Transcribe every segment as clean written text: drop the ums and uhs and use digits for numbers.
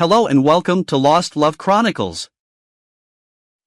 Hello and welcome to Lost Love Chronicles.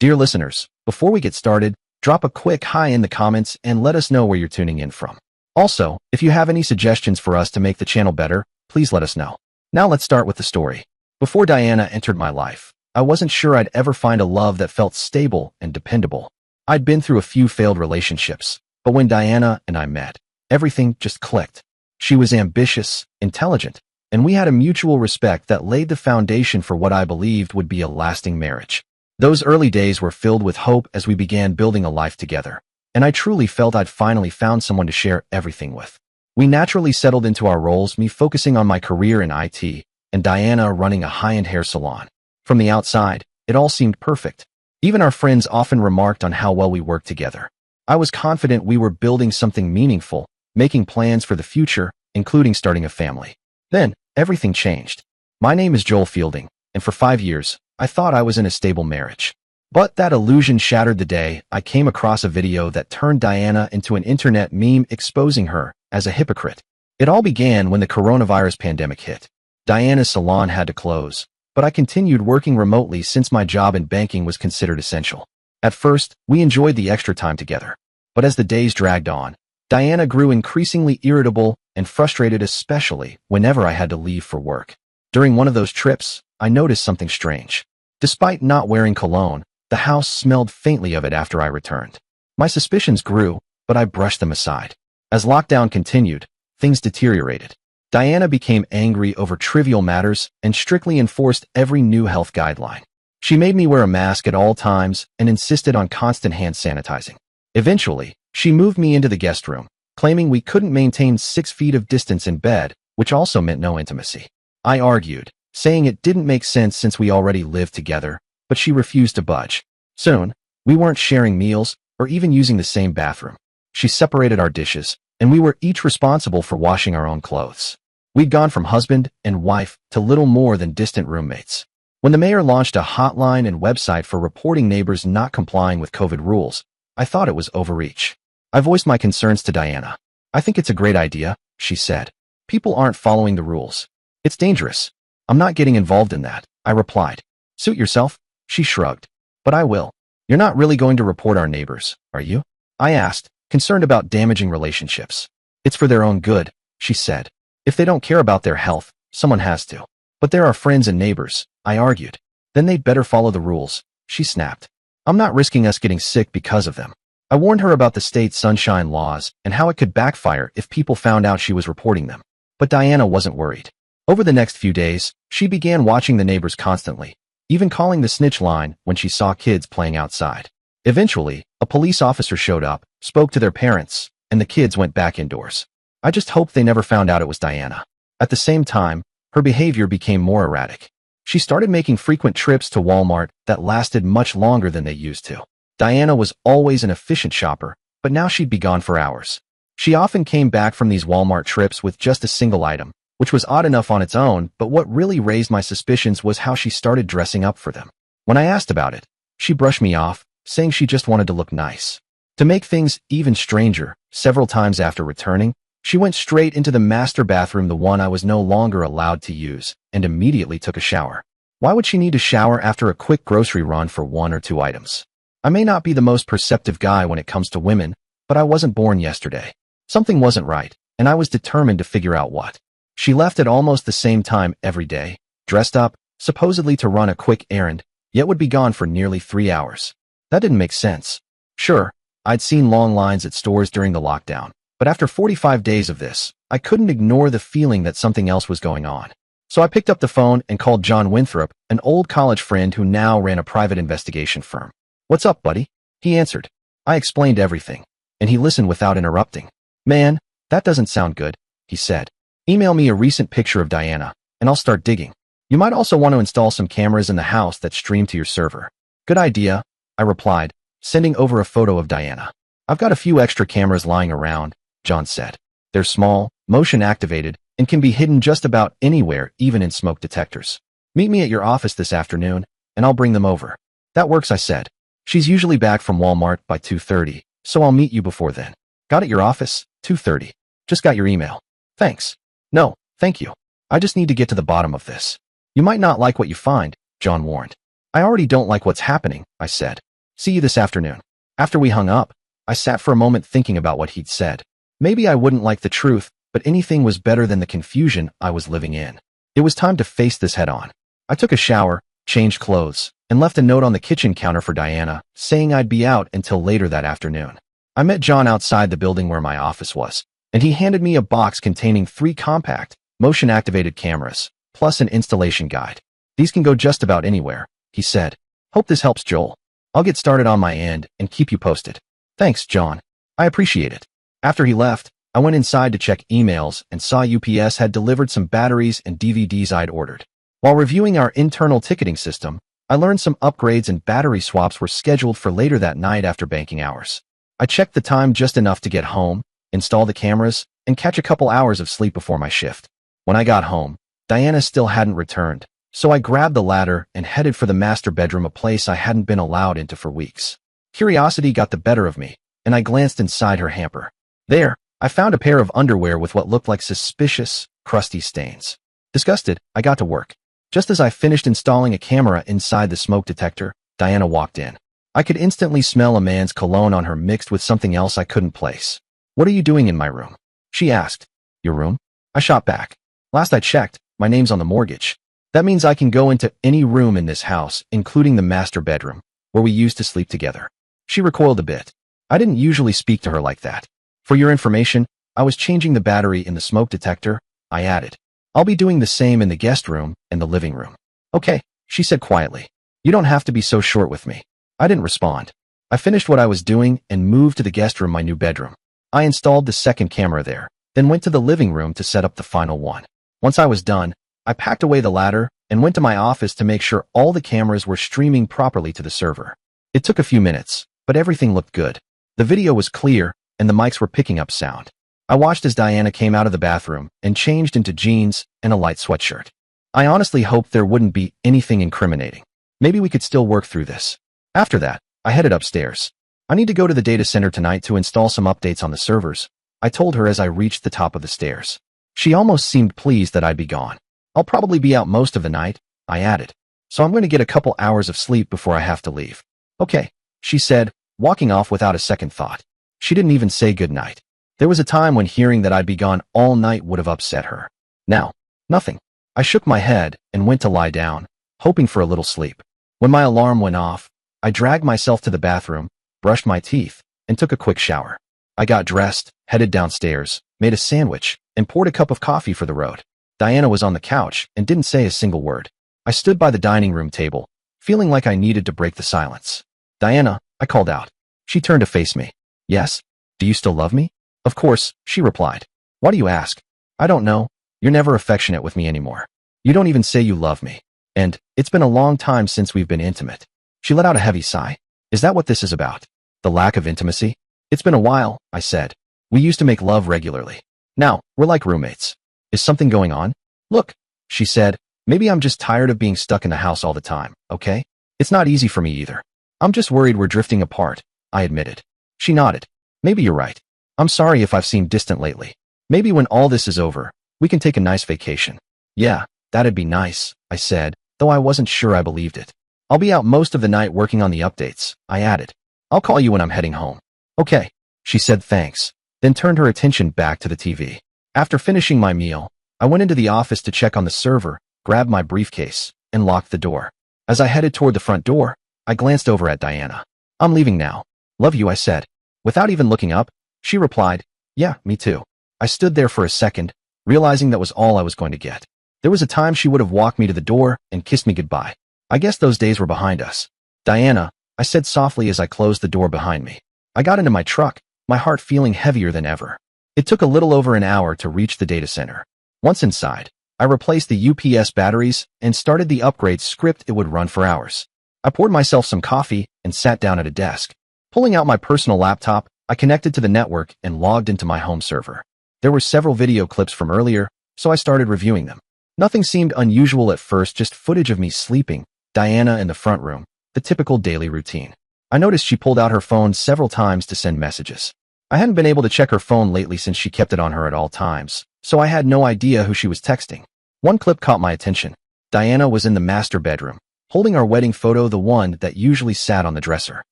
Dear listeners, before we get started, drop a quick hi in the comments and let us know where you're tuning in from. Also, if you have any suggestions for us to make the channel better, please let us know. Now let's start with the story. Before Diana entered my life, I wasn't sure I'd ever find a love that felt stable and dependable. I'd been through a few failed relationships, but when Diana and I met, everything just clicked. She was ambitious, intelligent, and we had a mutual respect that laid the foundation for what I believed would be a lasting marriage. Those early days were filled with hope as we began building a life together, and I truly felt I'd finally found someone to share everything with. We naturally settled into our roles, me focusing on my career in IT, and Diana running a high-end hair salon. From the outside, it all seemed perfect. Even our friends often remarked on how well we worked together. I was confident we were building something meaningful, making plans for the future, including starting a family. Then, everything changed. My name is Joel Fielding, and for 5 years, I thought I was in a stable marriage. But that illusion shattered the day I came across a video that turned Diana into an internet meme exposing her as a hypocrite. It all began when the coronavirus pandemic hit. Diana's salon had to close, but I continued working remotely since my job in banking was considered essential. At first, we enjoyed the extra time together. But as the days dragged on, Diana grew increasingly irritable and frustrated, especially whenever I had to leave for work. During one of those trips, I noticed something strange. Despite not wearing cologne, the house smelled faintly of it after I returned. My suspicions grew, but I brushed them aside. As lockdown continued, things deteriorated. Diana became angry over trivial matters and strictly enforced every new health guideline. She made me wear a mask at all times and insisted on constant hand sanitizing. Eventually, she moved me into the guest room, claiming we couldn't maintain 6 feet of distance in bed, which also meant no intimacy. I argued, saying it didn't make sense since we already lived together, but she refused to budge. Soon, we weren't sharing meals or even using the same bathroom. She separated our dishes, and we were each responsible for washing our own clothes. We'd gone from husband and wife to little more than distant roommates. When the mayor launched a hotline and website for reporting neighbors not complying with COVID rules, I thought it was overreach. I voiced my concerns to Diana. "I think it's a great idea," she said. "People aren't following the rules. It's dangerous." "I'm not getting involved in that," I replied. "Suit yourself," she shrugged. "But I will." "You're not really going to report our neighbors, are you?" I asked, concerned about damaging relationships. "It's for their own good," she said. "If they don't care about their health, someone has to." "But they're our friends and neighbors," I argued. "Then they'd better follow the rules," she snapped. "I'm not risking us getting sick because of them." I warned her about the state's sunshine laws and how it could backfire if people found out she was reporting them. But Diana wasn't worried. Over the next few days, she began watching the neighbors constantly, even calling the snitch line when she saw kids playing outside. Eventually, a police officer showed up, spoke to their parents, and the kids went back indoors. I just hoped they never found out it was Diana. At the same time, her behavior became more erratic. She started making frequent trips to Walmart that lasted much longer than they used to. Diana was always an efficient shopper, but now she'd be gone for hours. She often came back from these Walmart trips with just a single item, which was odd enough on its own, but what really raised my suspicions was how she started dressing up for them. When I asked about it, she brushed me off, saying she just wanted to look nice. To make things even stranger, several times after returning, she went straight into the master bathroom, the one I was no longer allowed to use, and immediately took a shower. Why would she need to shower after a quick grocery run for 1 or 2 items? I may not be the most perceptive guy when it comes to women, but I wasn't born yesterday. Something wasn't right, and I was determined to figure out what. She left at almost the same time every day, dressed up, supposedly to run a quick errand, yet would be gone for nearly 3 hours. That didn't make sense. Sure, I'd seen long lines at stores during the lockdown, but after 45 days of this, I couldn't ignore the feeling that something else was going on. So I picked up the phone and called John Winthrop, an old college friend who now ran a private investigation firm. "What's up, buddy?" he answered. I explained everything, and he listened without interrupting. "Man, that doesn't sound good," he said. "Email me a recent picture of Diana, and I'll start digging. You might also want to install some cameras in the house that stream to your server." "Good idea," I replied, sending over a photo of Diana. "I've got a few extra cameras lying around," John said. "They're small, motion-activated, and can be hidden just about anywhere, even in smoke detectors. Meet me at your office this afternoon, and I'll bring them over." "That works," I said. "She's usually back from Walmart by 2:30, so I'll meet you before then." "Got at your office, 2:30. Just got your email." "Thanks." "No, thank you. I just need to get to the bottom of this." You might not like what you find, John warned. I already don't like what's happening, I said. See you this afternoon. After we hung up, I sat for a moment thinking about what he'd said. Maybe I wouldn't like the truth, but anything was better than the confusion I was living in. It was time to face this head on. I took a shower, changed clothes, and left a note on the kitchen counter for Diana, saying I'd be out until later that afternoon. I met John outside the building where my office was, and he handed me a box containing 3 compact, motion-activated cameras, plus an installation guide. These can go just about anywhere, he said. Hope this helps, Joel. I'll get started on my end and keep you posted. Thanks, John. I appreciate it. After he left, I went inside to check emails and saw UPS had delivered some batteries and DVDs I'd ordered. While reviewing our internal ticketing system, I learned some upgrades and battery swaps were scheduled for later that night after banking hours. I checked the time just enough to get home, install the cameras, and catch a couple hours of sleep before my shift. When I got home, Diana still hadn't returned, so I grabbed the ladder and headed for the master bedroom, a place I hadn't been allowed into for weeks. Curiosity got the better of me, and I glanced inside her hamper. There, I found a pair of underwear with what looked like suspicious, crusty stains. Disgusted, I got to work. Just as I finished installing a camera inside the smoke detector, Diana walked in. I could instantly smell a man's cologne on her mixed with something else I couldn't place. What are you doing in my room? She asked. Your room? I shot back. Last I checked, my name's on the mortgage. That means I can go into any room in this house, including the master bedroom, where we used to sleep together. She recoiled a bit. I didn't usually speak to her like that. For your information, I was changing the battery in the smoke detector, I added. I'll be doing the same in the guest room and the living room. Okay, she said quietly. You don't have to be so short with me. I didn't respond. I finished what I was doing and moved to the guest room, my new bedroom. I installed the second camera there, then went to the living room to set up the final one. Once I was done, I packed away the ladder and went to my office to make sure all the cameras were streaming properly to the server. It took a few minutes, but everything looked good. The video was clear, and the mics were picking up sound. I watched as Diana came out of the bathroom and changed into jeans and a light sweatshirt. I honestly hoped there wouldn't be anything incriminating. Maybe we could still work through this. After that, I headed upstairs. I need to go to the data center tonight to install some updates on the servers, I told her as I reached the top of the stairs. She almost seemed pleased that I'd be gone. I'll probably be out most of the night, I added. So I'm going to get a couple hours of sleep before I have to leave. Okay, she said, walking off without a second thought. She didn't even say goodnight. There was a time when hearing that I'd be gone all night would have upset her. Now, nothing. I shook my head and went to lie down, hoping for a little sleep. When my alarm went off, I dragged myself to the bathroom, brushed my teeth, and took a quick shower. I got dressed, headed downstairs, made a sandwich, and poured a cup of coffee for the road. Diana was on the couch and didn't say a single word. I stood by the dining room table, feeling like I needed to break the silence. Diana, I called out. She turned to face me. Yes? Do you still love me? Of course, she replied. Why do you ask? I don't know. You're never affectionate with me anymore. You don't even say you love me. And it's been a long time since we've been intimate. She let out a heavy sigh. Is that what this is about? The lack of intimacy? It's been a while, I said. We used to make love regularly. Now, we're like roommates. Is something going on? Look, she said, maybe I'm just tired of being stuck in the house all the time, okay? It's not easy for me either. I'm just worried we're drifting apart, I admitted. She nodded. Maybe you're right. I'm sorry if I've seemed distant lately. Maybe when all this is over, we can take a nice vacation. Yeah, that'd be nice, I said, though I wasn't sure I believed it. I'll be out most of the night working on the updates, I added. I'll call you when I'm heading home. Okay, she said thanks, then turned her attention back to the TV. After finishing my meal, I went into the office to check on the server, grabbed my briefcase, and locked the door. As I headed toward the front door, I glanced over at Diana. I'm leaving now. Love you, I said. Without even looking up, she replied, yeah, me too. I stood there for a second, realizing that was all I was going to get. There was a time she would have walked me to the door and kissed me goodbye. I guess those days were behind us. Diana, I said softly as I closed the door behind me. I got into my truck, my heart feeling heavier than ever. It took a little over an hour to reach the data center. Once inside, I replaced the UPS batteries and started the upgrade script. It would run for hours. I poured myself some coffee and sat down at a desk. Pulling out my personal laptop, I connected to the network and logged into my home server. There were several video clips from earlier, so I started reviewing them. Nothing seemed unusual at first, just footage of me sleeping, Diana in the front room, the typical daily routine. I noticed she pulled out her phone several times to send messages. I hadn't been able to check her phone lately since she kept it on her at all times, so I had no idea who she was texting. One clip caught my attention. Diana was in the master bedroom, holding our wedding photo, the one that usually sat on the dresser.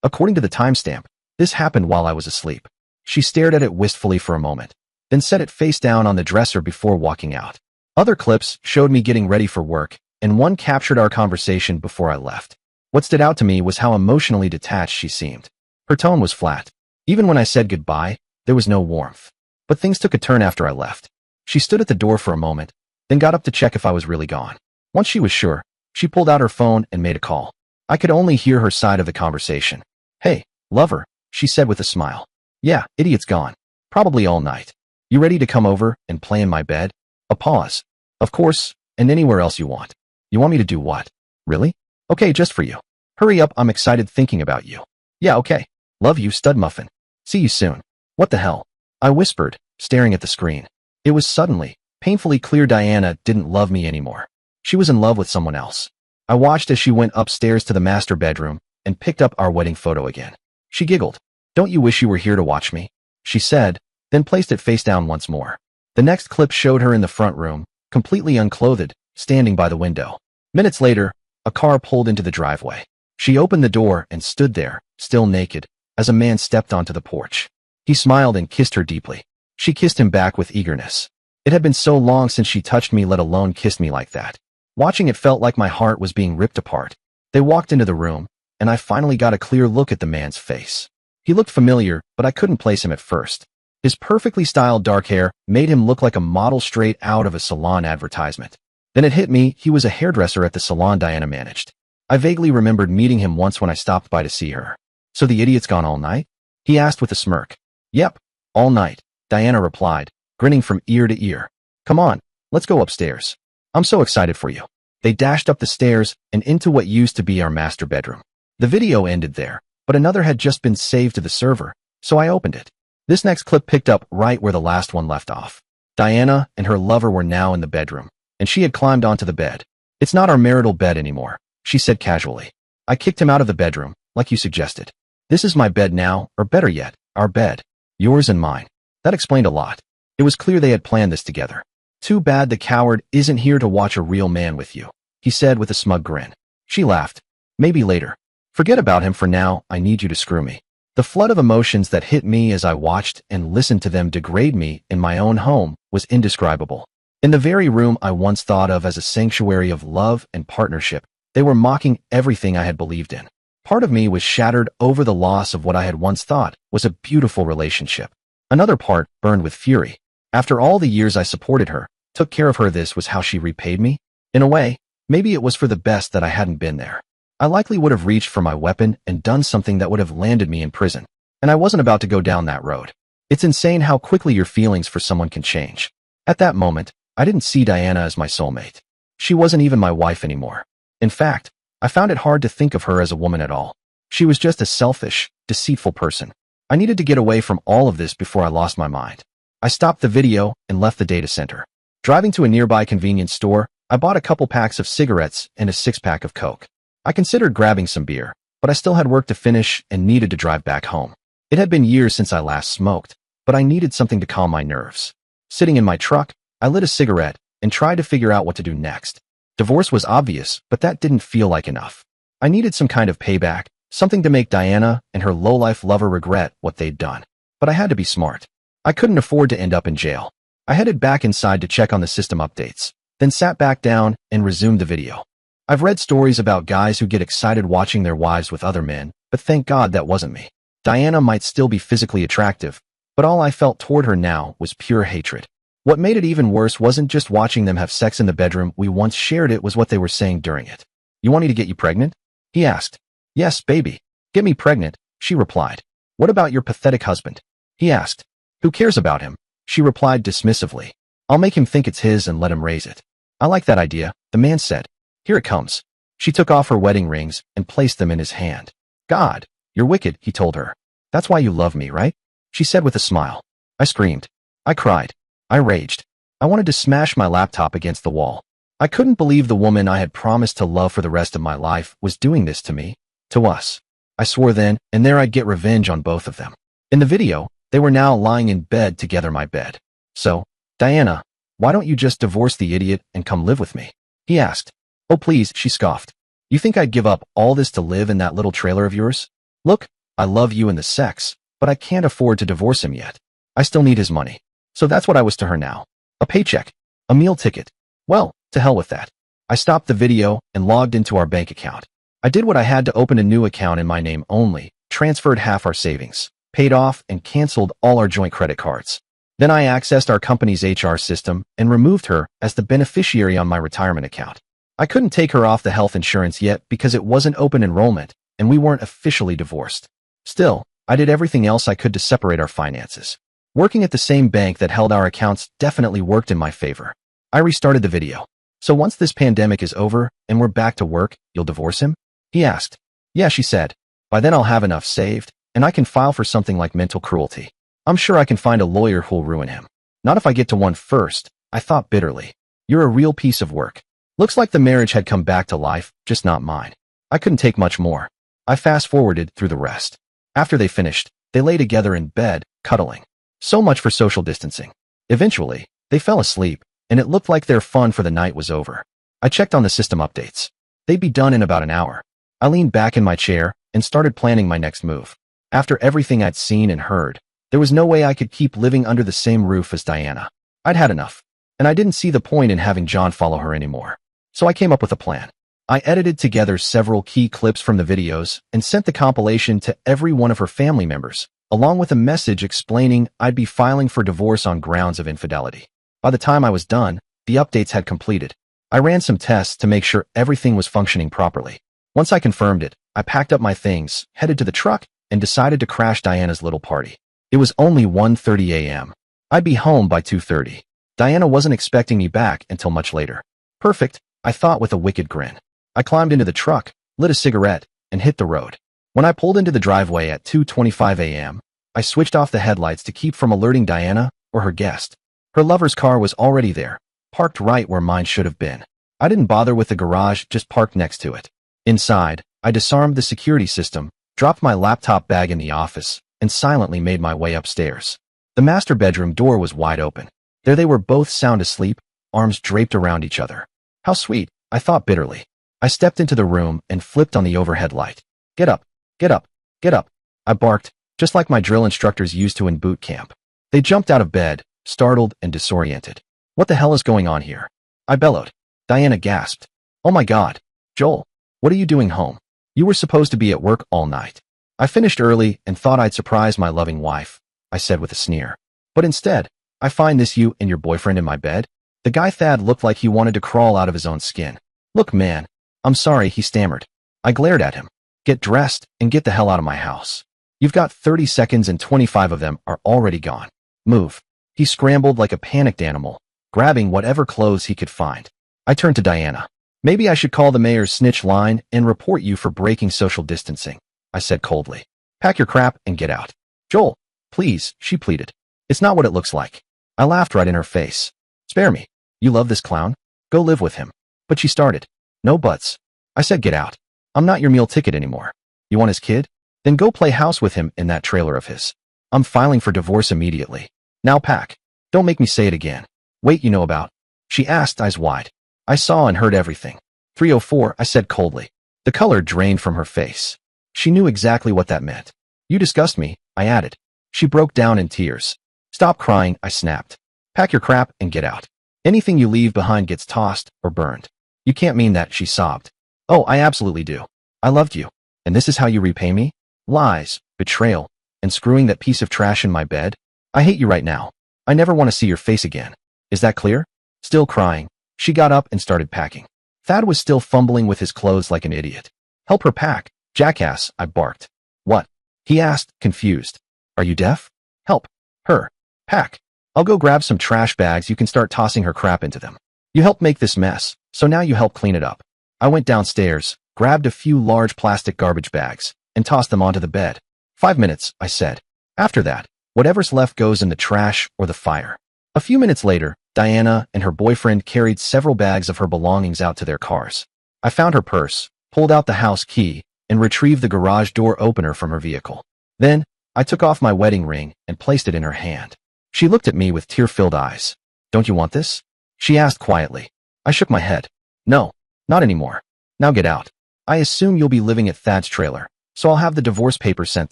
According to the timestamp, this happened while I was asleep. She stared at it wistfully for a moment, then set it face down on the dresser before walking out. Other clips showed me getting ready for work, and one captured our conversation before I left. What stood out to me was how emotionally detached she seemed. Her tone was flat. Even when I said goodbye, there was no warmth. But things took a turn after I left. She stood at the door for a moment, then got up to check if I was really gone. Once she was sure, she pulled out her phone and made a call. I could only hear her side of the conversation. "Hey, lover," she said with a smile. "Yeah, idiot's gone. Probably all night. You ready to come over and play in my bed?" A pause. "Of course, and anywhere else you want." "You want me to do what?" "Really? Okay, just for you. Hurry up, I'm excited thinking about you." "Yeah, okay. Love you, stud muffin. See you soon." "What the hell?" I whispered, staring at the screen. It was suddenly, painfully clear Diana didn't love me anymore. She was in love with someone else. I watched as she went upstairs to the master bedroom and picked up our wedding photo again. She giggled. "Don't you wish you were here to watch me?" she said, then placed it face down once more. The next clip showed her in the front room, completely unclothed, standing by the window. Minutes later, a car pulled into the driveway. She opened the door and stood there, still naked, as a man stepped onto the porch. He smiled and kissed her deeply. She kissed him back with eagerness. It had been so long since she touched me, let alone kissed me like that. Watching it felt like my heart was being ripped apart. They walked into the room, and I finally got a clear look at the man's face. He looked familiar, but I couldn't place him at first. His perfectly styled dark hair made him look like a model straight out of a salon advertisement. Then it hit me, he was a hairdresser at the salon Diana managed. I vaguely remembered meeting him once when I stopped by to see her. "So the idiot's gone all night?" he asked with a smirk. "Yep, all night," Diana replied, grinning from ear to ear. "Come on, let's go upstairs. I'm so excited for you." They dashed up the stairs and into what used to be our master bedroom. The video ended there, but another had just been saved to the server, so I opened it. This next clip picked up right where the last one left off. Diana and her lover were now in the bedroom, and she had climbed onto the bed. "It's not our marital bed anymore," she said casually. "I kicked him out of the bedroom, like you suggested. This is my bed now, or better yet, our bed. Yours and mine." That explained a lot. It was clear they had planned this together. "Too bad the coward isn't here to watch a real man with you," he said with a smug grin. She laughed. "Maybe later. Forget about him for now, I need you to screw me." The flood of emotions that hit me as I watched and listened to them degrade me in my own home was indescribable. In the very room I once thought of as a sanctuary of love and partnership, they were mocking everything I had believed in. Part of me was shattered over the loss of what I had once thought was a beautiful relationship. Another part burned with fury. After all the years I supported her, took care of her, this was how she repaid me? In a way, maybe it was for the best that I hadn't been there. I likely would have reached for my weapon and done something that would have landed me in prison. And I wasn't about to go down that road. It's insane how quickly your feelings for someone can change. At that moment, I didn't see Diana as my soulmate. She wasn't even my wife anymore. In fact, I found it hard to think of her as a woman at all. She was just a selfish, deceitful person. I needed to get away from all of this before I lost my mind. I stopped the video and left the data center. Driving to a nearby convenience store, I bought a couple packs of cigarettes and a 6-pack of Coke. I considered grabbing some beer, but I still had work to finish and needed to drive back home. It had been years since I last smoked, but I needed something to calm my nerves. Sitting in my truck, I lit a cigarette and tried to figure out what to do next. Divorce was obvious, but that didn't feel like enough. I needed some kind of payback, something to make Diana and her low-life lover regret what they'd done. But I had to be smart. I couldn't afford to end up in jail. I headed back inside to check on the system updates, then sat back down and resumed the video. I've read stories about guys who get excited watching their wives with other men, but thank God that wasn't me. Diana might still be physically attractive, but all I felt toward her now was pure hatred. What made it even worse wasn't just watching them have sex in the bedroom we once shared, it was what they were saying during it. "You want me to get you pregnant?" he asked. "Yes, baby. Get me pregnant," she replied. "What about your pathetic husband?" he asked. "Who cares about him?" she replied dismissively. "I'll make him think it's his and let him raise it." "I like that idea," the man said. "Here it comes." She took off her wedding rings and placed them in his hand. "God, you're wicked," he told her. "That's why you love me, right?" she said with a smile. I screamed. I cried. I raged. I wanted to smash my laptop against the wall. I couldn't believe the woman I had promised to love for the rest of my life was doing this to me, to us. I swore then and there I'd get revenge on both of them. In the video, they were now lying in bed together, my bed. "So, Diana, why don't you just divorce the idiot and come live with me?" he asked. Oh please, she scoffed. You think I'd give up all this to live in that little trailer of yours? Look, I love you and the sex, but I can't afford to divorce him yet. I still need his money. So that's what I was to her now. A paycheck. A meal ticket. Well, to hell with that. I stopped the video and logged into our bank account. I did what I had to open a new account in my name only, transferred half our savings, paid off and canceled all our joint credit cards. Then I accessed our company's HR system and removed her as the beneficiary on my retirement account. I couldn't take her off the health insurance yet because it wasn't open enrollment and we weren't officially divorced. Still, I did everything else I could to separate our finances. Working at the same bank that held our accounts definitely worked in my favor. I restarted the video. So once this pandemic is over and we're back to work, you'll divorce him? He asked. Yeah, she said. By then I'll have enough saved, and I can file for something like mental cruelty. I'm sure I can find a lawyer who'll ruin him. Not if I get to one first, I thought bitterly. You're a real piece of work. Looks like the marriage had come back to life, just not mine. I couldn't take much more. I fast-forwarded through the rest. After they finished, they lay together in bed, cuddling. So much for social distancing. Eventually, they fell asleep, and it looked like their fun for the night was over. I checked on the system updates. They'd be done in about an hour. I leaned back in my chair and started planning my next move. After everything I'd seen and heard, there was no way I could keep living under the same roof as Diana. I'd had enough, and I didn't see the point in having John follow her anymore. So I came up with a plan. I edited together several key clips from the videos and sent the compilation to every one of her family members, along with a message explaining I'd be filing for divorce on grounds of infidelity. By the time I was done, the updates had completed. I ran some tests to make sure everything was functioning properly. Once I confirmed it, I packed up my things, headed to the truck, and decided to crash Diana's little party. It was only 1:30 a.m. I'd be home by 2:30. Diana wasn't expecting me back until much later. Perfect, I thought with a wicked grin. I climbed into the truck, lit a cigarette, and hit the road. When I pulled into the driveway at 2:25 a.m., I switched off the headlights to keep from alerting Diana or her guest. Her lover's car was already there, parked right where mine should have been. I didn't bother with the garage, just parked next to it. Inside, I disarmed the security system, dropped my laptop bag in the office, and silently made my way upstairs. The master bedroom door was wide open. There they were both sound asleep, arms draped around each other. How sweet, I thought bitterly. I stepped into the room and flipped on the overhead light. Get up, get up, get up, I barked, just like my drill instructors used to in boot camp. They jumped out of bed, startled and disoriented. What the hell is going on here? I bellowed. Diana gasped. Oh my God. Joel, what are you doing home? You were supposed to be at work all night. I finished early and thought I'd surprise my loving wife, I said with a sneer. But instead, I find this you and your boyfriend in my bed? The guy Thad looked like he wanted to crawl out of his own skin. Look, man, I'm sorry, he stammered. I glared at him. Get dressed and get the hell out of my house. You've got 30 seconds and 25 of them are already gone. Move. He scrambled like a panicked animal, grabbing whatever clothes he could find. I turned to Diana. Maybe I should call the mayor's snitch line and report you for breaking social distancing, I said coldly. Pack your crap and get out. Joel, please, she pleaded. It's not what it looks like. I laughed right in her face. Spare me. You love this clown? Go live with him. But she started. No buts. I said get out. I'm not your meal ticket anymore. You want his kid? Then go play house with him in that trailer of his. I'm filing for divorce immediately. Now pack. Don't make me say it again. Wait, you know about? She asked, eyes wide. I saw and heard everything. 304, I said coldly. The color drained from her face. She knew exactly what that meant. You disgust me, I added. She broke down in tears. Stop crying, I snapped. Pack your crap and get out. Anything you leave behind gets tossed or burned. You can't mean that, she sobbed. Oh, I absolutely do. I loved you. And this is how you repay me? Lies, betrayal, and screwing that piece of trash in my bed? I hate you right now. I never want to see your face again. Is that clear? Still crying, she got up and started packing. Thad was still fumbling with his clothes like an idiot. Help her pack, jackass, I barked. What? He asked, confused. Are you deaf? Help her pack. I'll go grab some trash bags, you can start tossing her crap into them. You helped make this mess, so now you help clean it up. I went downstairs, grabbed a few large plastic garbage bags, and tossed them onto the bed. 5 minutes, I said. After that, whatever's left goes in the trash or the fire. A few minutes later, Diana and her boyfriend carried several bags of her belongings out to their cars. I found her purse, pulled out the house key, and retrieved the garage door opener from her vehicle. Then, I took off my wedding ring and placed it in her hand. She looked at me with tear-filled eyes. Don't you want this? She asked quietly. I shook my head. No, Not anymore. Now get out. I assume you'll be living at Thad's trailer, so I'll have the divorce papers sent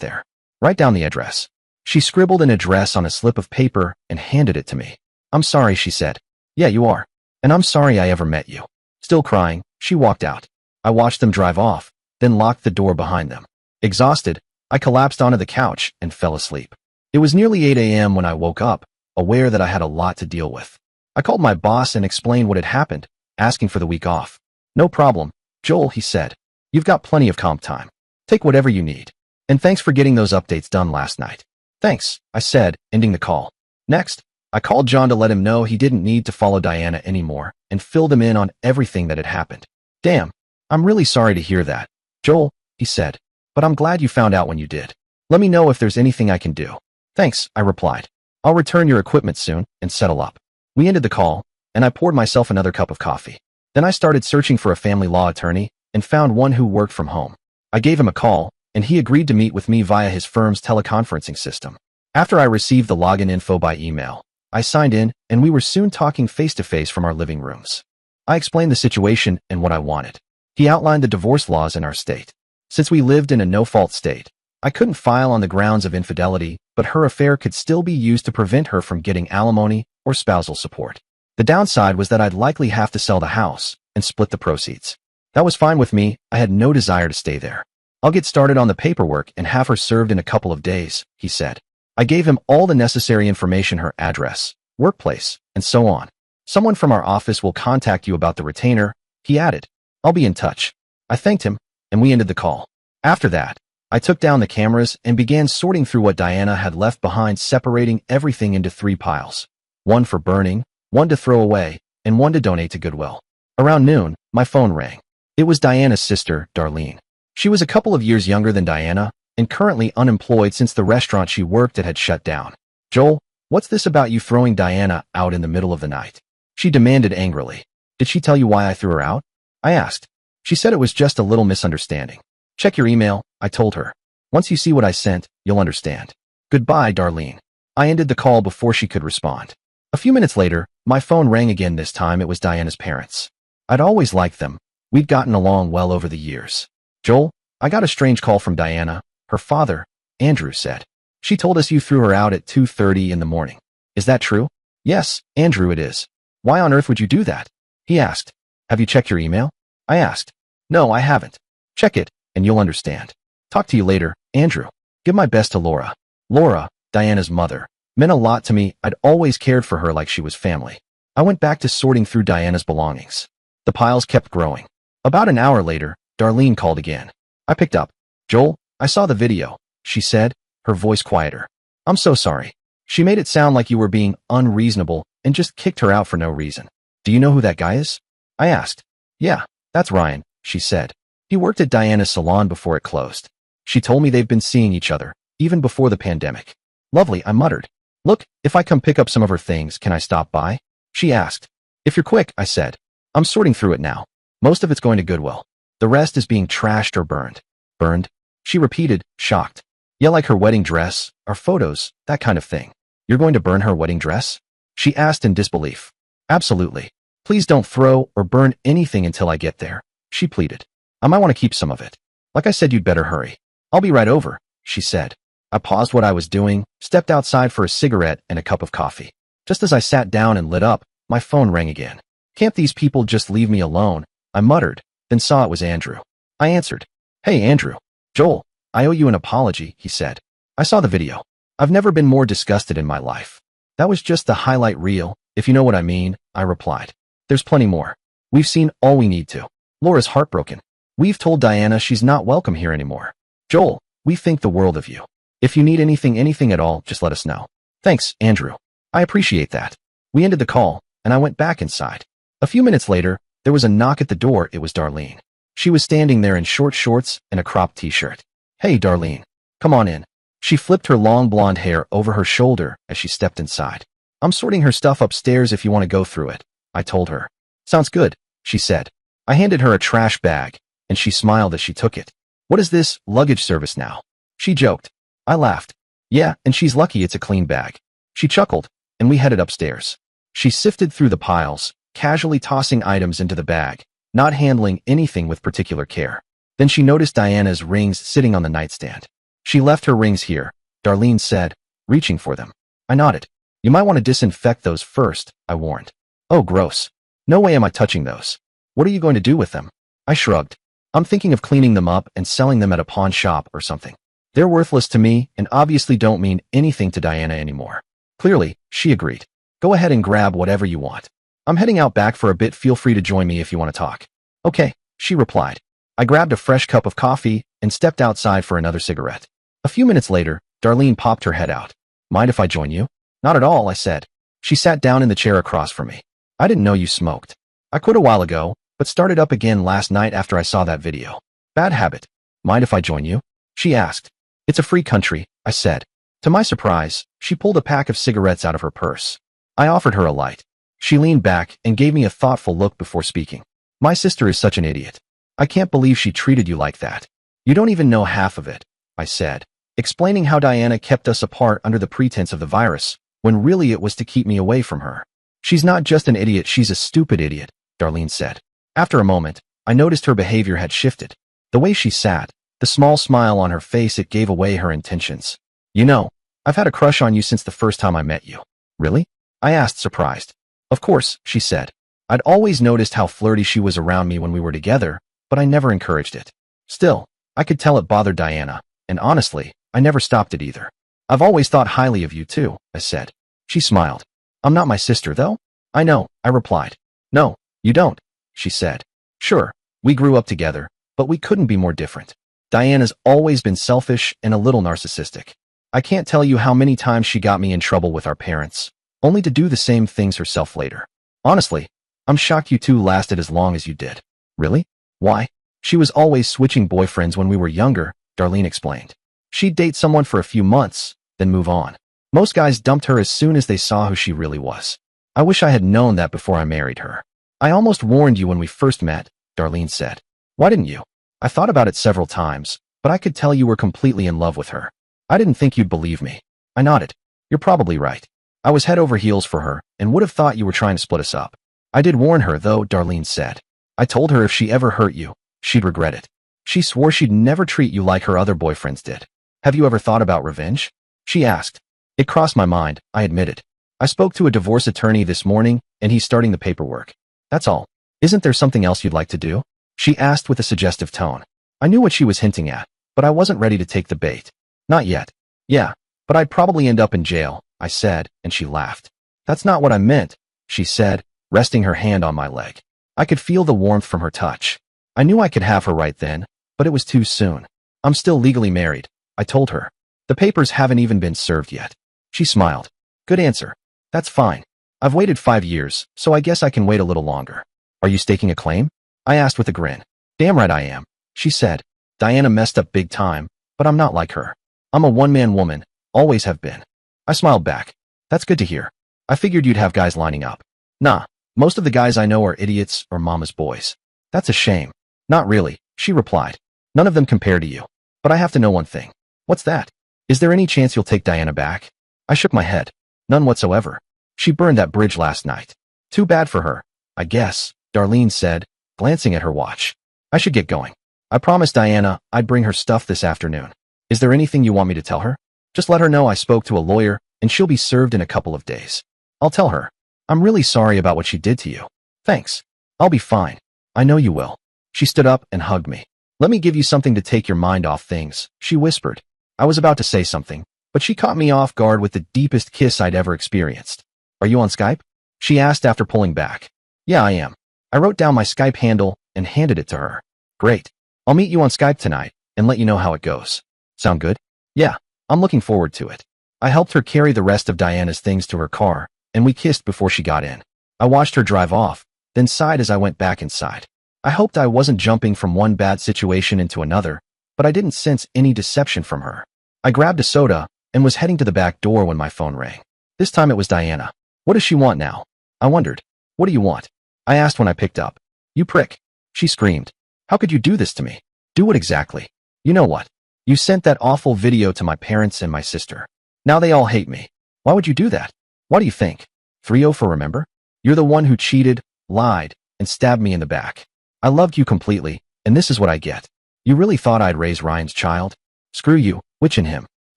there. Write down the address. She scribbled an address on a slip of paper and handed it to me. I'm sorry, she said. Yeah, you are. And I'm sorry I ever met you. Still crying, she walked out. I watched them drive off, then locked the door behind them. Exhausted, I collapsed onto the couch and fell asleep. It was nearly 8 a.m. when I woke up, aware that I had a lot to deal with. I called my boss and explained what had happened, asking for the week off. No problem, Joel, he said. You've got plenty of comp time. Take whatever you need. And thanks for getting those updates done last night. Thanks, I said, ending the call. Next, I called John to let him know he didn't need to follow Diana anymore and filled him in on everything that had happened. Damn, I'm really sorry to hear that, Joel, he said, but I'm glad you found out when you did. Let me know if there's anything I can do. Thanks, I replied. I'll return your equipment soon and settle up. We ended the call, and I poured myself another cup of coffee. Then I started searching for a family law attorney and found one who worked from home. I gave him a call, and he agreed to meet with me via his firm's teleconferencing system. After I received the login info by email, I signed in, and we were soon talking face-to-face from our living rooms. I explained the situation and what I wanted. He outlined the divorce laws in our state. Since we lived in a no-fault state, I couldn't file on the grounds of infidelity, but her affair could still be used to prevent her from getting alimony or spousal support. The downside was that I'd likely have to sell the house and split the proceeds. That was fine with me. I had no desire to stay there. I'll get started on the paperwork and have her served in a couple of days, he said. I gave him all the necessary information, her address, workplace, and so on. Someone from our office will contact you about the retainer, he added. I'll be in touch. I thanked him, and we ended the call. After that, I took down the cameras and began sorting through what Diana had left behind, separating everything into 3 piles. One for burning, one to throw away, and one to donate to Goodwill. Around noon, my phone rang. It was Diana's sister, Darlene. She was a couple of years younger than Diana, and currently unemployed since the restaurant she worked at had shut down. Joel, what's this about you throwing Diana out in the middle of the night? She demanded angrily. Did she tell you why I threw her out? I asked. She said it was just a little misunderstanding. Check your email, I told her. Once you see what I sent, you'll understand. Goodbye, Darlene. I ended the call before she could respond. A few minutes later, my phone rang again. This time it was Diana's parents. I'd always liked them. We'd gotten along well over the years. Joel, I got a strange call from Diana. Her father, Andrew, said. She told us you threw her out at 2:30 in the morning. Is that true? Yes, Andrew, it is. Why on earth would you do that? He asked. Have you checked your email? I asked. No, I haven't. Check it, and you'll understand. Talk to you later, Andrew. Give my best to Laura. Laura, Diana's mother, meant a lot to me. I'd always cared for her like she was family. I went back to sorting through Diana's belongings. The piles kept growing. About an hour later, Darlene called again. I picked up. Joel, I saw the video, she said, her voice quieter. I'm so sorry. She made it sound like you were being unreasonable and just kicked her out for no reason. Do you know who that guy is? I asked. Yeah, that's Ryan, she said. He worked at Diana's salon before it closed. She told me they've been seeing each other, even before the pandemic. Lovely, I muttered. Look, if I come pick up some of her things, can I stop by? She asked. If you're quick, I said. I'm sorting through it now. Most of it's going to Goodwill. The rest is being trashed or burned. Burned? She repeated, shocked. Yeah, like her wedding dress, our photos, that kind of thing. You're going to burn her wedding dress? She asked in disbelief. Absolutely. Please don't throw or burn anything until I get there, she pleaded. I might want to keep some of it. Like I said, you'd better hurry. I'll be right over, she said. I paused what I was doing, stepped outside for a cigarette and a cup of coffee. Just as I sat down and lit up, my phone rang again. Can't these people just leave me alone? I muttered, then saw it was Andrew. I answered. Hey, Andrew. Joel, I owe you an apology, he said. I saw the video. I've never been more disgusted in my life. That was just the highlight reel, if you know what I mean, I replied. There's plenty more. We've seen all we need to. Laura's heartbroken. We've told Diana she's not welcome here anymore. Joel, we think the world of you. If you need anything at all, just let us know. Thanks, Andrew. I appreciate that. We ended the call, and I went back inside. A few minutes later, there was a knock at the door. It was Darlene. She was standing there in short shorts and a cropped t-shirt. Hey, Darlene. Come on in. She flipped her long blonde hair over her shoulder as she stepped inside. I'm sorting her stuff upstairs if you want to go through it, I told her. Sounds good, she said. I handed her a trash bag, and she smiled as she took it. What is this, luggage service now? She joked. I laughed. Yeah, and she's lucky it's a clean bag. She chuckled, and we headed upstairs. She sifted through the piles, casually tossing items into the bag, not handling anything with particular care. Then she noticed Diana's rings sitting on the nightstand. She left her rings here, Darlene said, reaching for them. I nodded. You might want to disinfect those first, I warned. Oh, gross. No way am I touching those. What are you going to do with them? I shrugged. I'm thinking of cleaning them up and selling them at a pawn shop or something. They're worthless to me and obviously don't mean anything to Diana anymore. Clearly, she agreed. Go ahead and grab whatever you want. I'm heading out back for a bit. Feel free to join me if you want to talk. Okay, she replied. I grabbed a fresh cup of coffee and stepped outside for another cigarette. A few minutes later, Darlene popped her head out. Mind if I join you? Not at all, I said. She sat down in the chair across from me. I didn't know you smoked. I quit a while ago, but started up again last night after I saw that video. Bad habit. Mind if I join you? She asked. It's a free country, I said. To my surprise, she pulled a pack of cigarettes out of her purse. I offered her a light. She leaned back and gave me a thoughtful look before speaking. My sister is such an idiot. I can't believe she treated you like that. You don't even know half of it, I said, explaining how Diana kept us apart under the pretense of the virus, when really it was to keep me away from her. She's not just an idiot, she's a stupid idiot, Darlene said. After a moment, I noticed her behavior had shifted. The way she sat, the small smile on her face, it gave away her intentions. You know, I've had a crush on you since the first time I met you. Really? I asked, surprised. Of course, she said. I'd always noticed how flirty she was around me when we were together, but I never encouraged it. Still, I could tell it bothered Diana, and honestly, I never stopped it either. I've always thought highly of you too, I said. She smiled. I'm not my sister, though? I know, I replied. No, you don't, she said. Sure, we grew up together, but we couldn't be more different. Diana's always been selfish and a little narcissistic. I can't tell you how many times she got me in trouble with our parents, only to do the same things herself later. Honestly, I'm shocked you two lasted as long as you did. Really? Why? She was always switching boyfriends when we were younger, Darlene explained. She'd date someone for a few months, then move on. Most guys dumped her as soon as they saw who she really was. I wish I had known that before I married her. I almost warned you when we first met, Darlene said. Why didn't you? I thought about it several times, but I could tell you were completely in love with her. I didn't think you'd believe me. I nodded. You're probably right. I was head over heels for her and would have thought you were trying to split us up. I did warn her, though, Darlene said. I told her if she ever hurt you, she'd regret it. She swore she'd never treat you like her other boyfriends did. Have you ever thought about revenge? She asked. It crossed my mind, I admitted. I spoke to a divorce attorney this morning, and he's starting the paperwork. That's all. Isn't there something else you'd like to do? She asked with a suggestive tone. I knew what she was hinting at, but I wasn't ready to take the bait. Not yet. Yeah, but I'd probably end up in jail, I said, and she laughed. That's not what I meant, she said, resting her hand on my leg. I could feel the warmth from her touch. I knew I could have her right then, but it was too soon. I'm still legally married, I told her. The papers haven't even been served yet. She smiled. Good answer. That's fine. I've waited 5 years, so I guess I can wait a little longer. Are you staking a claim? I asked with a grin. Damn right I am, she said. Diana messed up big time, but I'm not like her. I'm a one-man woman, always have been. I smiled back. That's good to hear. I figured you'd have guys lining up. Nah, most of the guys I know are idiots or mama's boys. That's a shame. Not really, she replied. None of them compare to you. But I have to know one thing. What's that? Is there any chance you'll take Diana back? I shook my head. None whatsoever. She burned that bridge last night. Too bad for her, I guess, Darlene said, glancing at her watch. I should get going. I promised Diana I'd bring her stuff this afternoon. Is there anything you want me to tell her? Just let her know I spoke to a lawyer and she'll be served in a couple of days. I'll tell her. I'm really sorry about what she did to you. Thanks. I'll be fine. I know you will. She stood up and hugged me. Let me give you something to take your mind off things, she whispered. I was about to say something, but she caught me off guard with the deepest kiss I'd ever experienced. Are you on Skype? She asked after pulling back. Yeah, I am. I wrote down my Skype handle and handed it to her. Great. I'll meet you on Skype tonight and let you know how it goes. Sound good? Yeah, I'm looking forward to it. I helped her carry the rest of Diana's things to her car, and we kissed before she got in. I watched her drive off, then sighed as I went back inside. I hoped I wasn't jumping from one bad situation into another, but I didn't sense any deception from her. I grabbed a soda and was heading to the back door when my phone rang. This time it was Diana. What does she want now? I wondered. What do you want? I asked when I picked up. You prick. She screamed. How could you do this to me? Do what exactly? You know what? You sent that awful video to my parents and my sister. Now they all hate me. Why would you do that? What do you think? 3-0 for remember? You're the one who cheated, lied, and stabbed me in the back. I loved you completely, and this is what I get. You really thought I'd raise Ryan's child? Screw you, witch and him.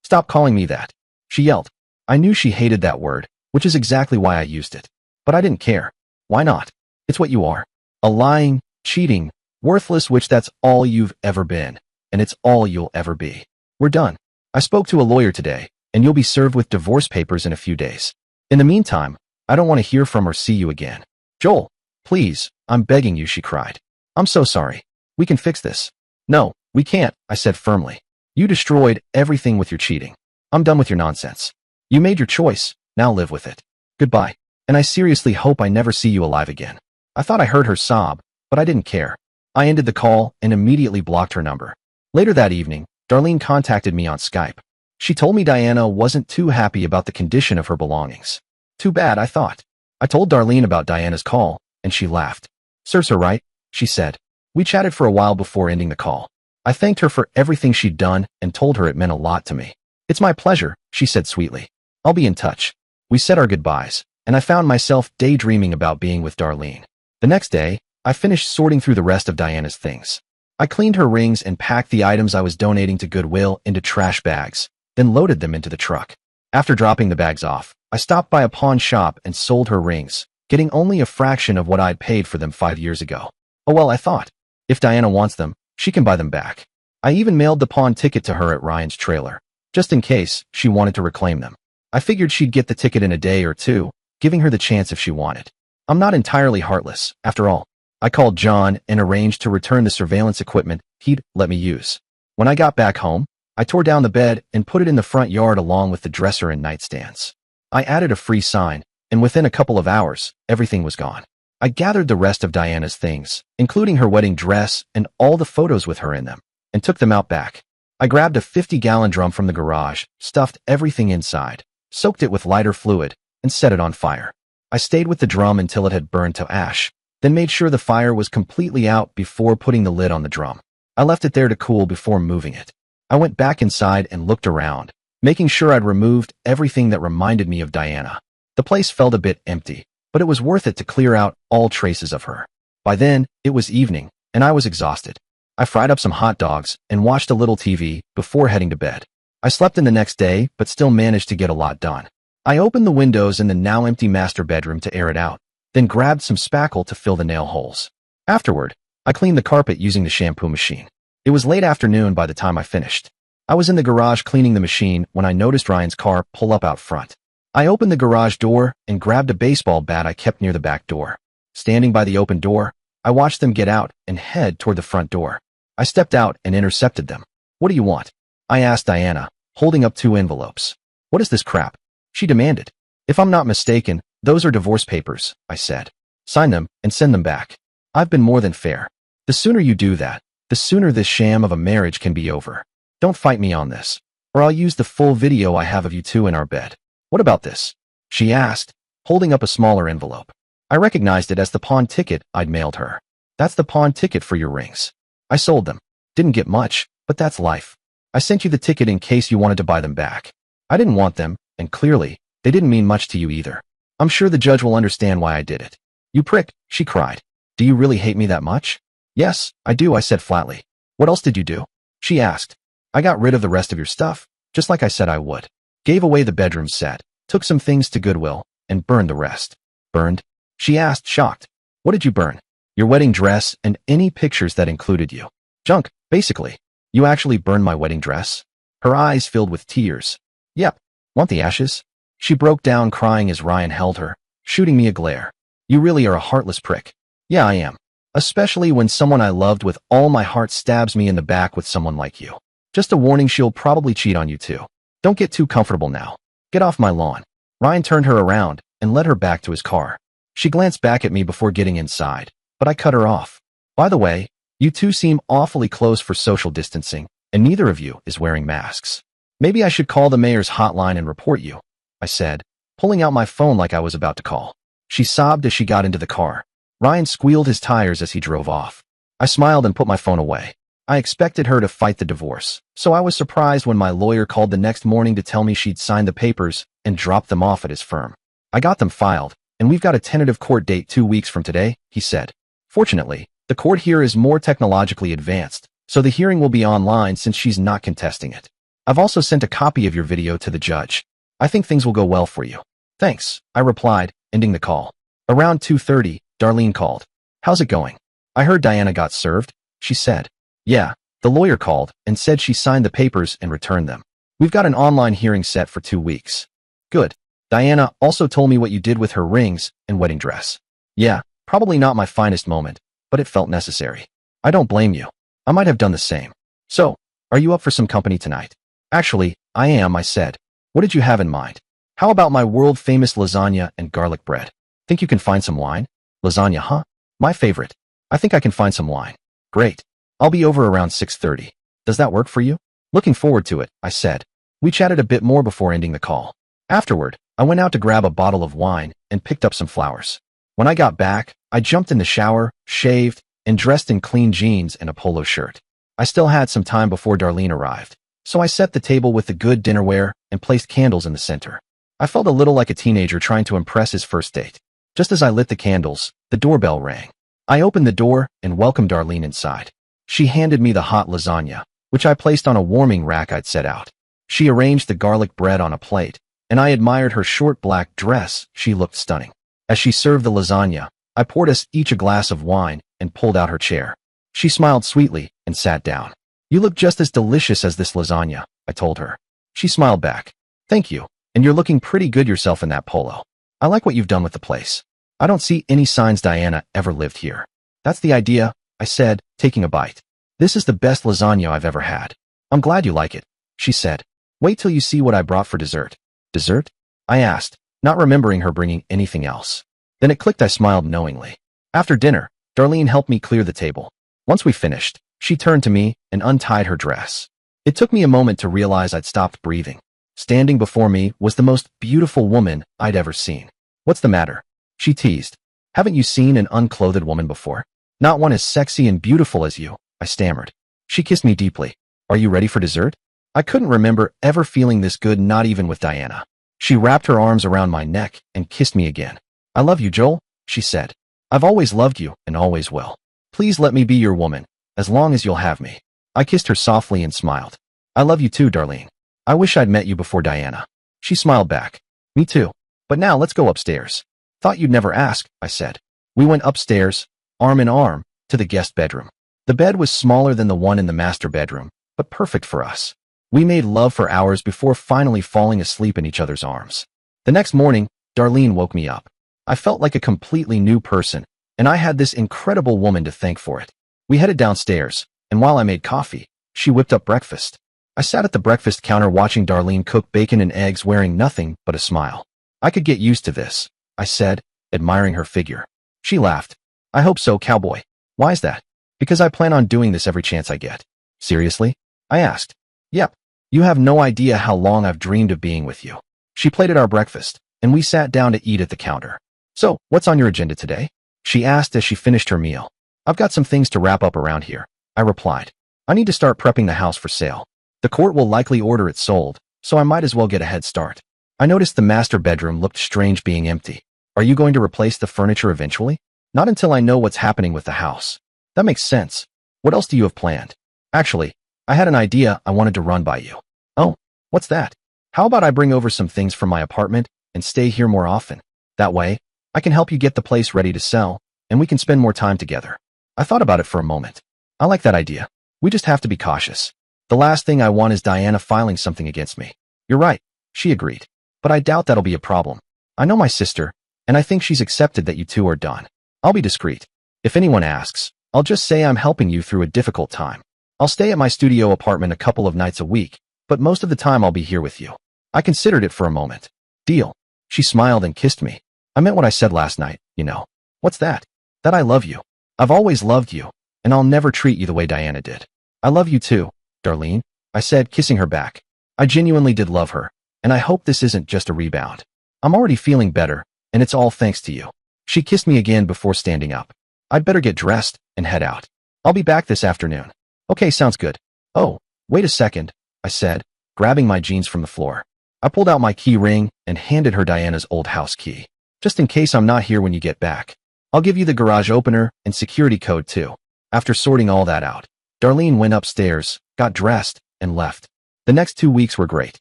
Stop calling me that. She yelled. I knew she hated that word, which is exactly why I used it. But I didn't care. Why not? It's what you are. A lying, cheating, worthless witch. That's all you've ever been, and it's all you'll ever be. We're done. I spoke to a lawyer today, and you'll be served with divorce papers in a few days. In the meantime, I don't want to hear from or see you again. Joel, please, I'm begging you, she cried. I'm so sorry. We can fix this. No, we can't, I said firmly. You destroyed everything with your cheating. I'm done with your nonsense. You made your choice, now live with it. Goodbye. And I seriously hope I never see you alive again. I thought I heard her sob, but I didn't care. I ended the call and immediately blocked her number. Later that evening, Darlene contacted me on Skype. She told me Diana wasn't too happy about the condition of her belongings. Too bad, I thought. I told Darlene about Diana's call, and she laughed. Serves her right, she said. We chatted for a while before ending the call. I thanked her for everything she'd done and told her it meant a lot to me. It's my pleasure, she said sweetly. I'll be in touch. We said our goodbyes, and I found myself daydreaming about being with Darlene. The next day, I finished sorting through the rest of Diana's things. I cleaned her rings and packed the items I was donating to Goodwill into trash bags, then loaded them into the truck. After dropping the bags off, I stopped by a pawn shop and sold her rings, getting only a fraction of what I'd paid for them 5 years ago. Oh well, I thought. If Diana wants them, she can buy them back. I even mailed the pawn ticket to her at Ryan's trailer, just in case she wanted to reclaim them. I figured she'd get the ticket in a day or two, giving her the chance if she wanted. I'm not entirely heartless, after all. I called John and arranged to return the surveillance equipment he'd let me use. When I got back home, I tore down the bed and put it in the front yard along with the dresser and nightstands. I added a free sign, and within a couple of hours, everything was gone. I gathered the rest of Diana's things, including her wedding dress and all the photos with her in them, and took them out back. I grabbed a 50-gallon drum from the garage, stuffed everything inside, soaked it with lighter fluid, and set it on fire. I stayed with the drum until it had burned to ash, then made sure the fire was completely out before putting the lid on the drum. I left it there to cool before moving it. I went back inside and looked around, making sure I'd removed everything that reminded me of Diana. The place felt a bit empty, but it was worth it to clear out all traces of her. By then, it was evening, and I was exhausted. I fried up some hot dogs and watched a little TV before heading to bed. I slept in the next day, but still managed to get a lot done. I opened the windows in the now empty master bedroom to air it out, then grabbed some spackle to fill the nail holes. Afterward, I cleaned the carpet using the shampoo machine. It was late afternoon by the time I finished. I was in the garage cleaning the machine when I noticed Ryan's car pull up out front. I opened the garage door and grabbed a baseball bat I kept near the back door. Standing by the open door, I watched them get out and head toward the front door. I stepped out and intercepted them. What do you want? I asked Diana, holding up 2 envelopes. What is this crap? She demanded. If I'm not mistaken, those are divorce papers, I said. Sign them and send them back. I've been more than fair. The sooner you do that, the sooner this sham of a marriage can be over. Don't fight me on this, or I'll use the full video I have of you two in our bed. What about this? She asked, holding up a smaller envelope. I recognized it as the pawn ticket I'd mailed her. That's the pawn ticket for your rings. I sold them. Didn't get much, but that's life. I sent you the ticket in case you wanted to buy them back. I didn't want them, and clearly, they didn't mean much to you either. I'm sure the judge will understand why I did it. You prick, she cried. Do you really hate me that much? Yes, I do, I said flatly. What else did you do? She asked. I got rid of the rest of your stuff, just like I said I would. Gave away the bedroom set, took some things to Goodwill, and burned the rest. Burned? She asked, shocked. What did you burn? Your wedding dress and any pictures that included you. Junk, basically. You actually burned my wedding dress? Her eyes filled with tears. Yep. Want the ashes? She broke down crying as Ryan held her, shooting me a glare. You really are a heartless prick. Yeah, I am. Especially when someone I loved with all my heart stabs me in the back with someone like you. Just a warning, she'll probably cheat on you too. Don't get too comfortable now. Get off my lawn. Ryan turned her around and led her back to his car. She glanced back at me before getting inside, but I cut her off. By the way, you two seem awfully close for social distancing, and neither of you is wearing masks. Maybe I should call the mayor's hotline and report you, I said, pulling out my phone like I was about to call. She sobbed as she got into the car. Ryan squealed his tires as he drove off. I smiled and put my phone away. I expected her to fight the divorce, so I was surprised when my lawyer called the next morning to tell me she'd signed the papers and dropped them off at his firm. I got them filed, and we've got a tentative court date 2 weeks from today, he said. Fortunately, The court here is more technologically advanced, so the hearing will be online since she's not contesting it. I've also sent a copy of your video to the judge. I think things will go well for you. Thanks, I replied, ending the call. Around 2:30, Darlene called. How's it going? I heard Diana got served, she said. Yeah, the lawyer called and said she signed the papers and returned them. We've got an online hearing set for 2 weeks. Good. Diana also told me what you did with her rings and wedding dress. Yeah, probably not my finest moment, but it felt necessary. I don't blame you. I might have done the same. So, are you up for some company tonight? Actually, I am, I said. What did you have in mind? How about my world-famous lasagna and garlic bread? Think you can find some wine? Lasagna, huh? My favorite. I think I can find some wine. Great. I'll be over around 6:30. Does that work for you? Looking forward to it, I said. We chatted a bit more before ending the call. Afterward, I went out to grab a bottle of wine and picked up some flowers. When I got back, I jumped in the shower, shaved, and dressed in clean jeans and a polo shirt. I still had some time before Darlene arrived, so I set the table with the good dinnerware and placed candles in the center. I felt a little like a teenager trying to impress his first date. Just as I lit the candles, the doorbell rang. I opened the door and welcomed Darlene inside. She handed me the hot lasagna, which I placed on a warming rack I'd set out. She arranged the garlic bread on a plate, and I admired her short black dress. She looked stunning. As she served the lasagna, I poured us each a glass of wine and pulled out her chair. She smiled sweetly and sat down. You look just as delicious as this lasagna, I told her. She smiled back. Thank you, and you're looking pretty good yourself in that polo. I like what you've done with the place. I don't see any signs Diana ever lived here. That's the idea, I said, taking a bite. This is the best lasagna I've ever had. I'm glad you like it, she said. Wait till you see what I brought for dessert. Dessert? I asked, not remembering her bringing anything else. Then it clicked. I smiled knowingly. After dinner, Darlene helped me clear the table. Once we finished, she turned to me and untied her dress. It took me a moment to realize I'd stopped breathing. Standing before me was the most beautiful woman I'd ever seen. What's the matter? She teased. Haven't you seen an unclothed woman before? Not one as sexy and beautiful as you, I stammered. She kissed me deeply. Are you ready for dessert? I couldn't remember ever feeling this good, not even with Diana. She wrapped her arms around my neck and kissed me again. I love you, Joel, she said. I've always loved you and always will. Please let me be your woman, as long as you'll have me. I kissed her softly and smiled. I love you too, Darlene. I wish I'd met you before Diana. She smiled back. Me too. But now let's go upstairs. Thought you'd never ask, I said. We went upstairs, arm in arm, to the guest bedroom. The bed was smaller than the one in the master bedroom, but perfect for us. We made love for hours before finally falling asleep in each other's arms. The next morning, Darlene woke me up. I felt like a completely new person, and I had this incredible woman to thank for it. We headed downstairs, and while I made coffee, she whipped up breakfast. I sat at the breakfast counter watching Darlene cook bacon and eggs, wearing nothing but a smile. I could get used to this, I said, admiring her figure. She laughed. I hope so, cowboy. Why is that? Because I plan on doing this every chance I get. Seriously? I asked. Yep. You have no idea how long I've dreamed of being with you. She plated our breakfast, and we sat down to eat at the counter. So, what's on your agenda today? She asked as she finished her meal. I've got some things to wrap up around here, I replied. I need to start prepping the house for sale. The court will likely order it sold, so I might as well get a head start. I noticed the master bedroom looked strange being empty. Are you going to replace the furniture eventually? Not until I know what's happening with the house. That makes sense. What else do you have planned? Actually, I had an idea I wanted to run by you. Oh, what's that? How about I bring over some things from my apartment and stay here more often? That way, I can help you get the place ready to sell, and we can spend more time together. I thought about it for a moment. I like that idea. We just have to be cautious. The last thing I want is Diana filing something against me. You're right, she agreed. But I doubt that'll be a problem. I know my sister, and I think she's accepted that you two are done. I'll be discreet. If anyone asks, I'll just say I'm helping you through a difficult time. I'll stay at my studio apartment a couple of nights a week, but most of the time I'll be here with you. I considered it for a moment. Deal. She smiled and kissed me. I meant what I said last night, you know. What's that? That I love you. I've always loved you, and I'll never treat you the way Diana did. I love you too, Darlene, I said, kissing her back. I genuinely did love her, and I hope this isn't just a rebound. I'm already feeling better, and it's all thanks to you. She kissed me again before standing up. I'd better get dressed and head out. I'll be back this afternoon. Okay, sounds good. Oh, wait a second, I said, grabbing my jeans from the floor. I pulled out my key ring and handed her Diana's old house key. Just in case I'm not here when you get back. I'll give you the garage opener and security code too. After sorting all that out, Darlene went upstairs, got dressed, and left. The next 2 weeks were great.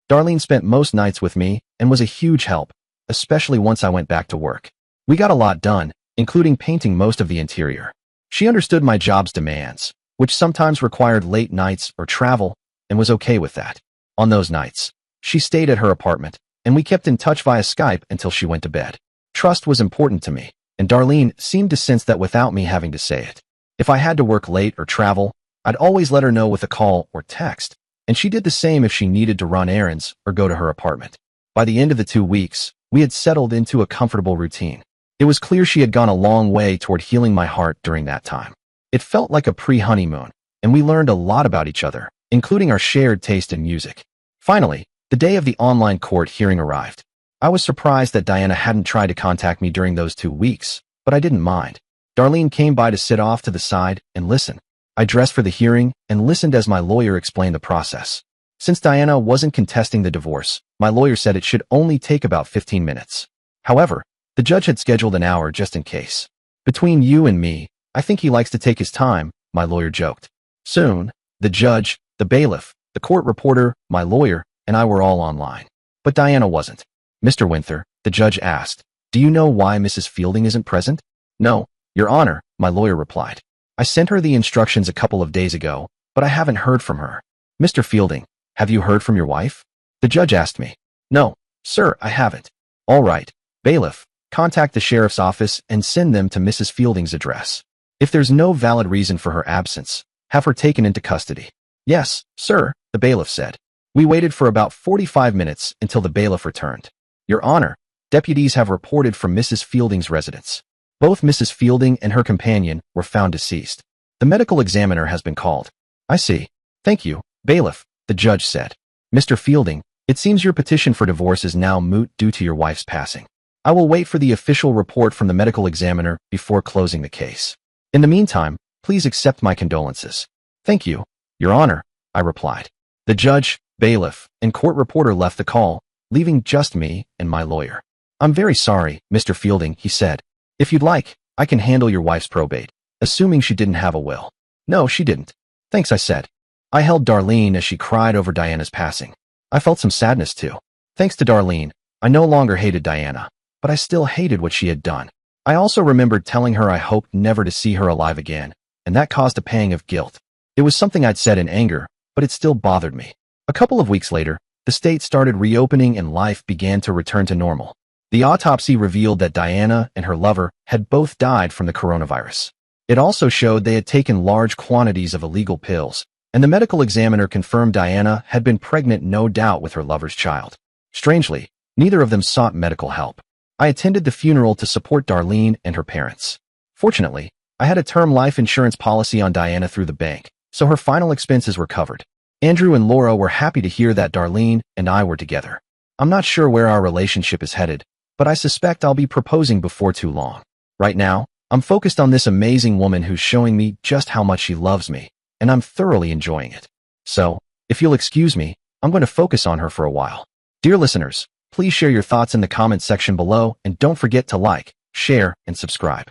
Darlene spent most nights with me and was a huge help, especially once I went back to work. We got a lot done, including painting most of the interior. She understood my job's demands, which sometimes required late nights or travel, and was okay with that. On those nights, she stayed at her apartment, and we kept in touch via Skype until she went to bed. Trust was important to me, and Darlene seemed to sense that without me having to say it. If I had to work late or travel, I'd always let her know with a call or text, and she did the same if she needed to run errands or go to her apartment. By the end of the 2 weeks, we had settled into a comfortable routine. It was clear she had gone a long way toward healing my heart during that time. It felt like a pre-honeymoon, and we learned a lot about each other, including our shared taste in music. Finally, the day of the online court hearing arrived. I was surprised that Diana hadn't tried to contact me during those 2 weeks, but I didn't mind. Darlene came by to sit off to the side and listen. I dressed for the hearing and listened as my lawyer explained the process. Since Diana wasn't contesting the divorce, my lawyer said it should only take about 15 minutes. However, the judge had scheduled an hour just in case. Between you and me, I think he likes to take his time, my lawyer joked. Soon, the judge, the bailiff, the court reporter, my lawyer, and I were all online. But Diana wasn't. Mr. Winther, the judge asked, "Do you know why Mrs. Fielding isn't present?" "No, Your Honor," my lawyer replied. "I sent her the instructions a couple of days ago, but I haven't heard from her." "Mr. Fielding, have you heard from your wife?" the judge asked me. "No, sir, I haven't." "All right, bailiff, contact the sheriff's office and send them to Mrs. Fielding's address. If there's no valid reason for her absence, have her taken into custody." "Yes, sir," the bailiff said. We waited for about 45 minutes until the bailiff returned. "Your Honor, deputies have reported from Mrs. Fielding's residence. Both Mrs. Fielding and her companion were found deceased. The medical examiner has been called." "I see. Thank you, bailiff," the judge said. "Mr. Fielding, it seems your petition for divorce is now moot due to your wife's passing. I will wait for the official report from the medical examiner before closing the case. In the meantime, please accept my condolences." "Thank you, Your Honor," I replied. The judge, bailiff, and court reporter left the call, leaving just me and my lawyer. "I'm very sorry, Mr. Fielding," he said. "If you'd like, I can handle your wife's probate, assuming she didn't have a will." "No, she didn't." "Thanks," I said. I held Darlene as she cried over Diana's passing. I felt some sadness too. Thanks to Darlene, I no longer hated Diana, but I still hated what she had done. I also remembered telling her I hoped never to see her alive again, and that caused a pang of guilt. It was something I'd said in anger, but it still bothered me. A couple of weeks later, the state started reopening and life began to return to normal. The autopsy revealed that Diana and her lover had both died from the coronavirus. It also showed they had taken large quantities of illegal pills, and the medical examiner confirmed Diana had been pregnant, no doubt with her lover's child. Strangely, neither of them sought medical help. I attended the funeral to support Darlene and her parents. Fortunately, I had a term life insurance policy on Diana through the bank, so her final expenses were covered. Andrew and Laura were happy to hear that Darlene and I were together. I'm not sure where our relationship is headed, but I suspect I'll be proposing before too long. Right now, I'm focused on this amazing woman who's showing me just how much she loves me, and I'm thoroughly enjoying it. So, if you'll excuse me, I'm going to focus on her for a while. Dear listeners, please share your thoughts in the comments section below and don't forget to like, share, and subscribe.